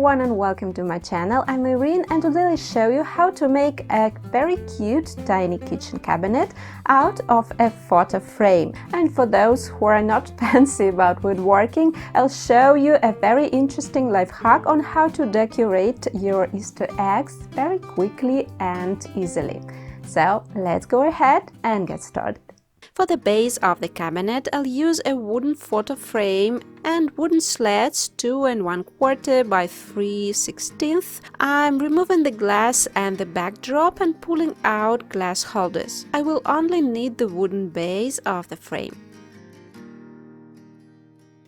everyone and welcome to my channel. I'm Irene and today I'll show you how to make a very cute tiny kitchen cabinet out of a photo frame. And for those who are not fancy about woodworking, I'll show you a very interesting life hack on how to decorate your Easter eggs very quickly and easily. So let's go ahead and get started. For the base of the cabinet, I'll use a wooden photo frame and wooden slats 2 1/4 by 3/16. I'm removing the glass and the backdrop and pulling out glass holders. I will only need the wooden base of the frame.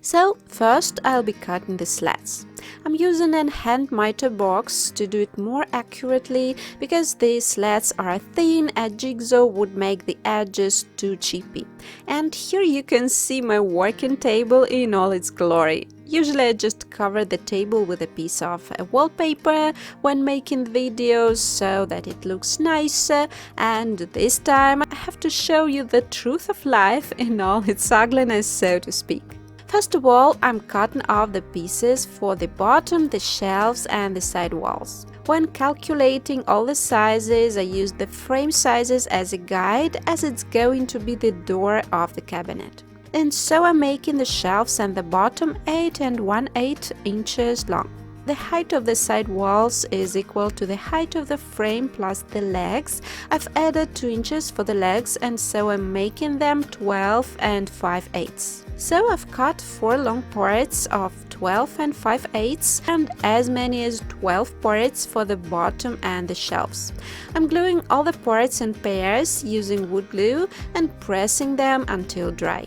So first I'll be cutting the slats. I'm using a hand miter box to do it more accurately because the slats are thin, a jigsaw would make the edges too chippy. And here you can see my working table in all its glory. Usually I just cover the table with a piece of wallpaper when making videos so that it looks nicer, and this time I have to show you the truth of life in all its ugliness, so to speak. First of all, I'm cutting off the pieces for the bottom, the shelves and the side walls. When calculating all the sizes, I use the frame sizes as a guide as it's going to be the door of the cabinet. And so I'm making the shelves and the bottom 8 1/8 inches long. The height of the side walls is equal to the height of the frame plus the legs. I've added 2 inches for the legs and so I'm making them 12 5/8. So I've cut 4 long parts of 12 5/8 and as many as 12 parts for the bottom and the shelves. I'm gluing all the parts in pairs using wood glue and pressing them until dry.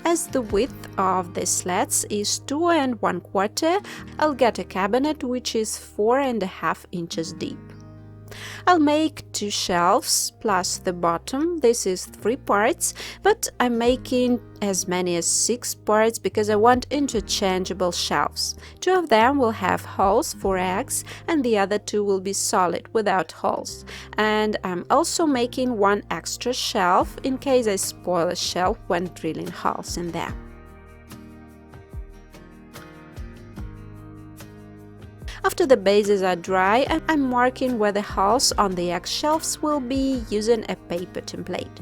As the width of the slats is 2 1/4, I'll get a cabinet which is 4 1/2 inches deep. I'll make 2 shelves plus the bottom. This is 3 parts, but I'm making as many as 6 parts because I want interchangeable shelves. 2 of them will have holes for eggs and the other 2 will be solid without holes. And I'm also making 1 extra shelf in case I spoil a shelf when drilling holes in there. After the bases are dry, I'm marking where the holes on the egg shelves will be using a paper template.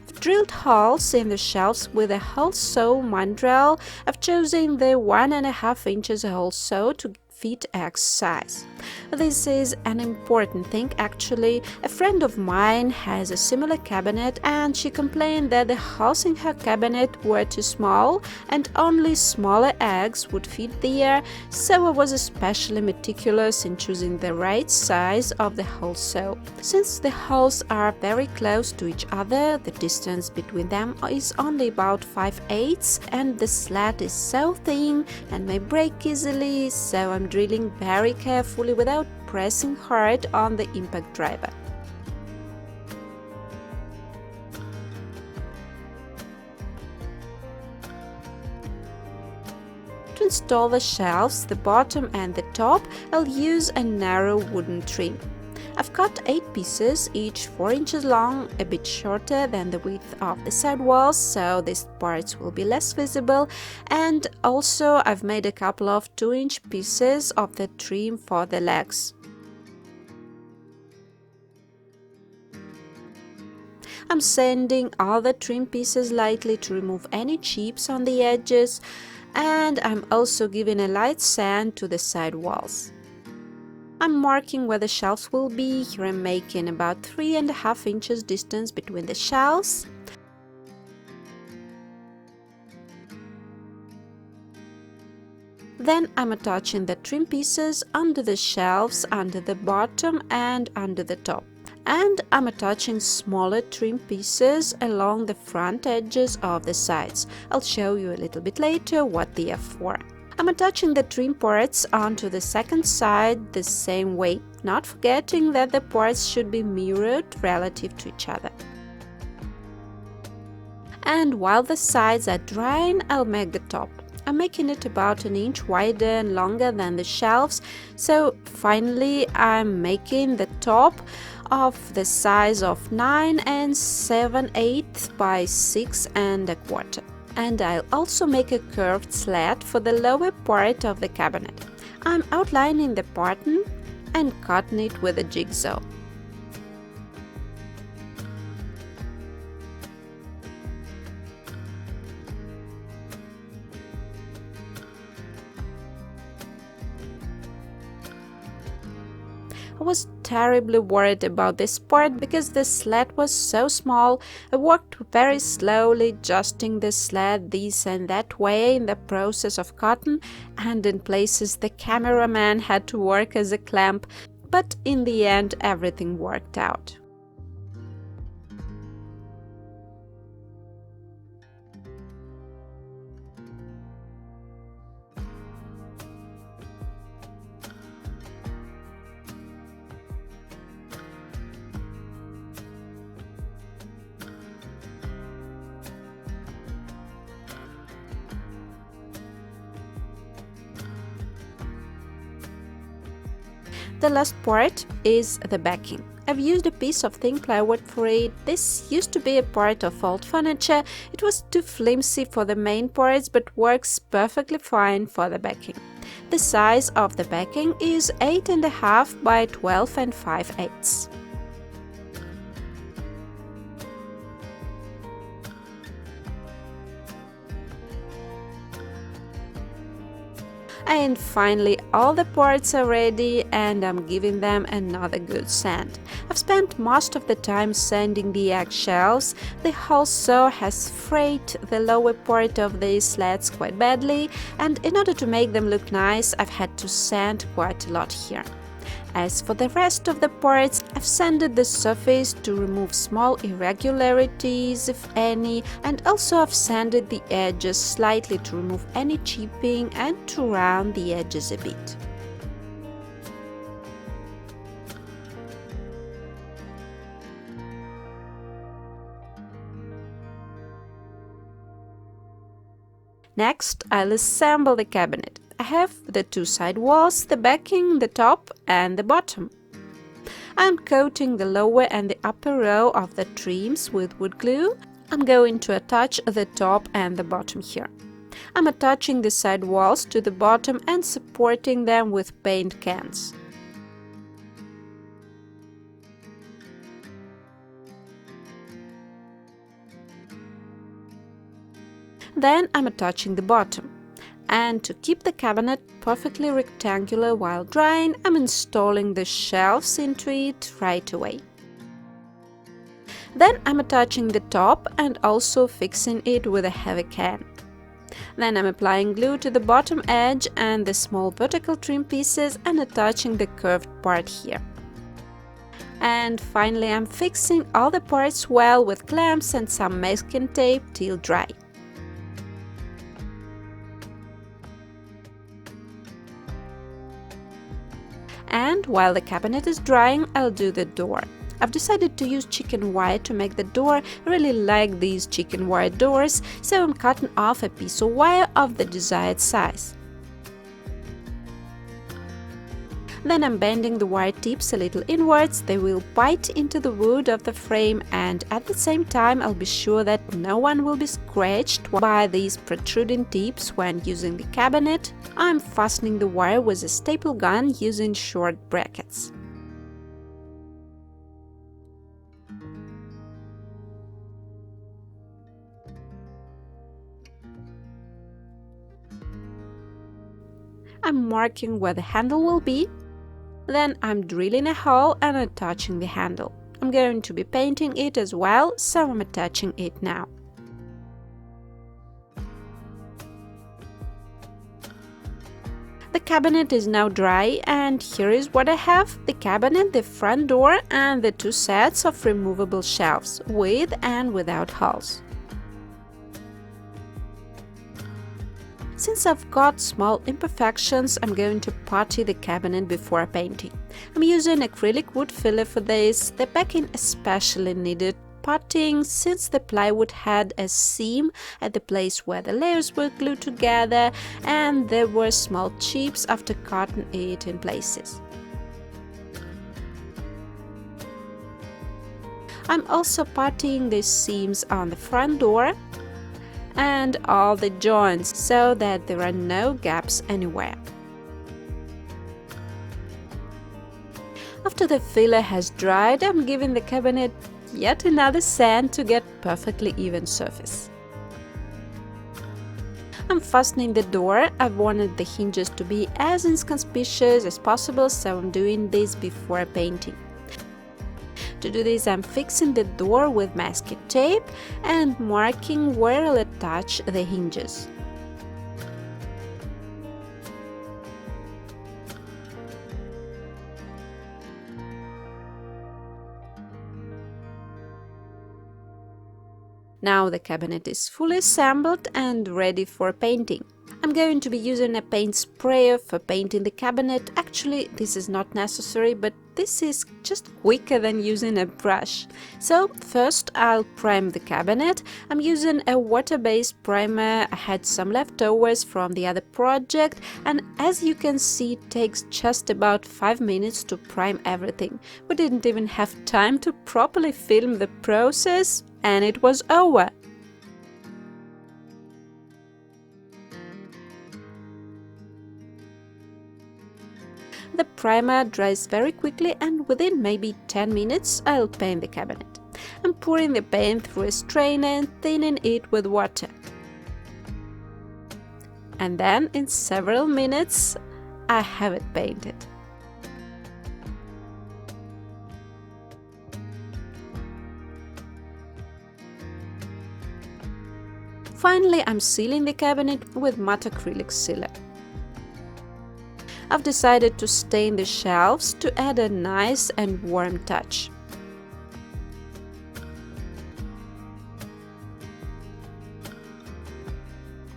I've drilled holes in the shelves with a hole saw mandrel. I've chosen the 1 1/2 inches hole saw to fit egg size. This is an important thing actually. A friend of mine has a similar cabinet and she complained that the holes in her cabinet were too small and only smaller eggs would fit there, so I was especially meticulous in choosing the right size of the hole saw. Since the holes are very close to each other, the distance between them is only about 5/8 and the slat is so thin and may break easily, so I'm drilling very carefully without pressing hard on the impact driver. To install the shelves, the bottom and the top, I'll use a narrow wooden trim. I've cut 8 pieces, each 4 inches long, a bit shorter than the width of the side walls, so these parts will be less visible, and also I've made a couple of 2-inch pieces of the trim for the legs. I'm sanding all the trim pieces lightly to remove any chips on the edges, and I'm also giving a light sand to the side walls. I'm marking where the shelves will be. Here I'm making about 3 1/2 inches distance between the shelves. Then I'm attaching the trim pieces under the shelves, under the bottom and under the top. And I'm attaching smaller trim pieces along the front edges of the sides. I'll show you a little bit later what they are for. I'm attaching the trim parts onto the second side the same way, not forgetting that the parts should be mirrored relative to each other. And while the sides are drying, I'll make the top. I'm making it about an inch wider and longer than the shelves, so finally I'm making the top of the size of 9 7/8 by 6 1/4. And I'll also make a curved slat for the lower part of the cabinet. I'm outlining the pattern and cutting it with a jigsaw. I was terribly worried about this part because the slat was so small. I worked very slowly, adjusting the slat this and that way in the process of cutting, and in places the cameraman had to work as a clamp, but in the end everything worked out. The last part is the backing. I've used a piece of thin plywood for it. This used to be a part of old furniture. It was too flimsy for the main parts but works perfectly fine for the backing. The size of the backing is 8.5 by 12 5/8. And finally all the parts are ready and I'm giving them another good sand. I've spent most of the time sanding the eggshells. The hole saw has frayed the lower part of the slats quite badly, and in order to make them look nice I've had to sand quite a lot here. As for the rest of the parts, I've sanded the surface to remove small irregularities, if any, and also I've sanded the edges slightly to remove any chipping and to round the edges a bit. Next, I'll assemble the cabinet. I have the two side walls, the backing, the top and the bottom. I'm coating the lower and the upper row of the trims with wood glue. I'm going to attach the top and the bottom here. I'm attaching the side walls to the bottom and supporting them with paint cans. Then I'm attaching the bottom. And to keep the cabinet perfectly rectangular while drying, I'm installing the shelves into it right away. Then I'm attaching the top and also fixing it with a heavy can. Then I'm applying glue to the bottom edge and the small vertical trim pieces and attaching the curved part here. And finally I'm fixing all the parts well with clamps and some masking tape till dry. And while the cabinet is drying, I'll do the door. I've decided to use chicken wire to make the door. I really like these chicken wire doors, so I'm cutting off a piece of wire of the desired size. Then I'm bending the wire tips a little inwards. They will bite into the wood of the frame, and at the same time I'll be sure that no one will be scratched by these protruding tips when using the cabinet. I'm fastening the wire with a staple gun using short brackets. I'm marking where the handle will be. Then I'm drilling a hole and attaching the handle. I'm going to be painting it as well, so I'm attaching it now. The cabinet is now dry, and here is what I have: the cabinet, the front door and the two sets of removable shelves, with and without holes. Since I've got small imperfections, I'm going to putty the cabinet before painting. I'm using acrylic wood filler for this. The backing especially needed potting since the plywood had a seam at the place where the layers were glued together and there were small chips after cutting it in places. I'm also potting the seams on the front door and all the joints so that there are no gaps anywhere. After the filler has dried, I'm giving the cabinet yet another sand to get perfectly even surface. I'm fastening the door. I've wanted the hinges to be as inconspicuous as possible, so I'm doing this before painting. To do this, I'm fixing the door with masking tape and marking where I'll attach the hinges. Now the cabinet is fully assembled and ready for painting. I'm going to be using a paint sprayer for painting the cabinet. Actually, this is not necessary, but this is just quicker than using a brush. So first I'll prime the cabinet. I'm using a water-based primer. I had some leftovers from the other project, and as you can see, it takes just about 5 minutes to prime everything. We didn't even have time to properly film the process, and it was over. The primer dries very quickly, and within maybe 10 minutes I'll paint the cabinet. I'm pouring the paint through a strainer and thinning it with water. And then in several minutes I have it painted. Finally, I'm sealing the cabinet with matte acrylic sealer. I've decided to stain the shelves to add a nice and warm touch.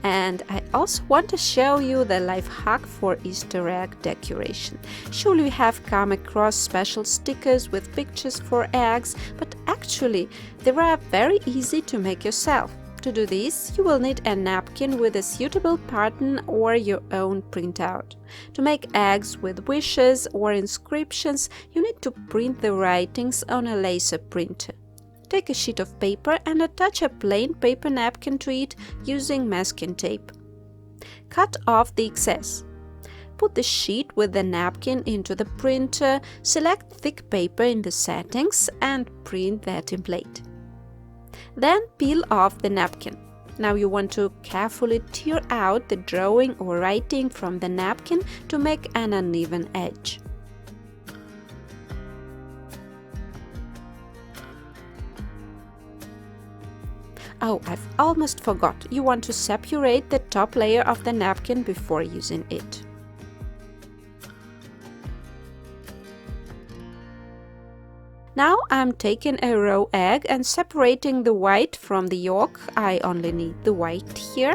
And I also want to show you the life hack for Easter egg decoration. Surely you have come across special stickers with pictures for eggs, but actually they are very easy to make yourself. To do this, you will need a napkin with a suitable pattern or your own printout. To make eggs with wishes or inscriptions, you need to print the writings on a laser printer. Take a sheet of paper and attach a plain paper napkin to it using masking tape. Cut off the excess. Put the sheet with the napkin into the printer, select thick paper in the settings and print the template. Then peel off the napkin. Now you want to carefully tear out the drawing or writing from the napkin to make an uneven edge. Oh, I've almost forgot. You want to separate the top layer of the napkin before using it. Now I'm taking a raw egg and separating the white from the yolk. I only need the white here.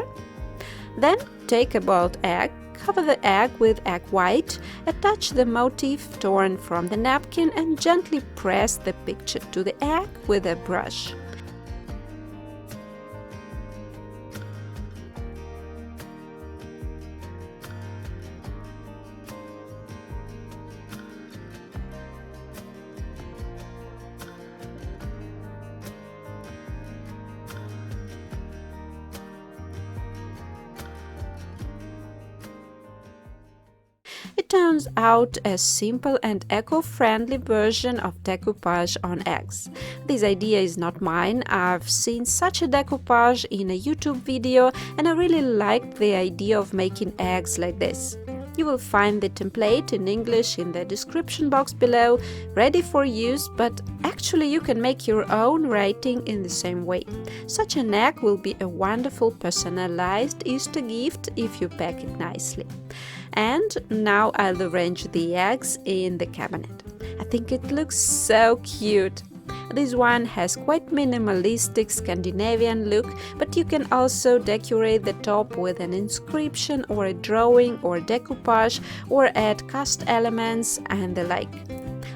Then take a boiled egg, cover the egg with egg white, attach the motif torn from the napkin and gently press the picture to the egg with a brush. It turns out a simple and eco-friendly version of decoupage on eggs. This idea is not mine. I've seen such a decoupage in a YouTube video and I really liked the idea of making eggs like this. You will find the template in English in the description box below, ready for use, but actually you can make your own writing in the same way. Such an egg will be a wonderful personalized Easter gift if you pack it nicely. And now I'll arrange the eggs in the cabinet. I think it looks so cute. This one has quite minimalistic Scandinavian look, but you can also decorate the top with an inscription or a drawing or decoupage or add cast elements and the like.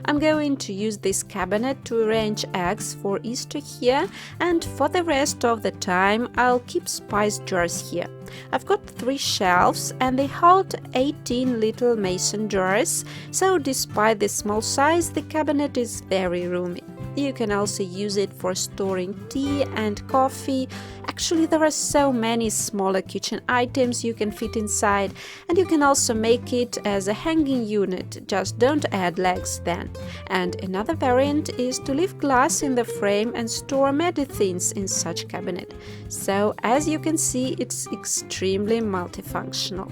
I'm going to use this cabinet to arrange eggs for Easter here, and for the rest of the time I'll keep spice jars here. I've got 3 shelves and they hold 18 little mason jars, so despite the small size, the cabinet is very roomy. You can also use it for storing tea and coffee. Actually, there are so many smaller kitchen items you can fit inside, and you can also make it as a hanging unit, just don't add legs then. And another variant is to leave glass in the frame and store medicines in such cabinet. So as you can see, it's extremely multifunctional.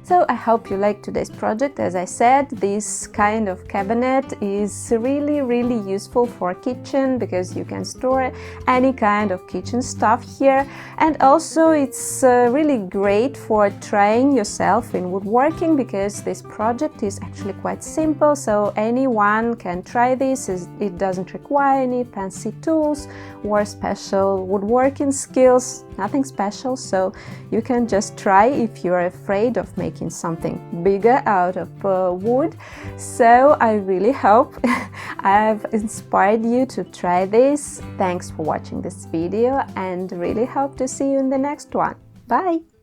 So I hope you liked today's project. As I said, this kind of cabinet is really useful for kitchen because you can store any kind of kitchen stuff here, and also it's really great for trying yourself in woodworking because this project is actually quite simple, so anyone can try this. It doesn't require any fancy tools or special woodworking skills, nothing special, so you can just try if you're afraid of making something bigger out of wood. So I really hope I've inspired you to try this. Thanks for watching this video and really hope to see you in the next one. Bye!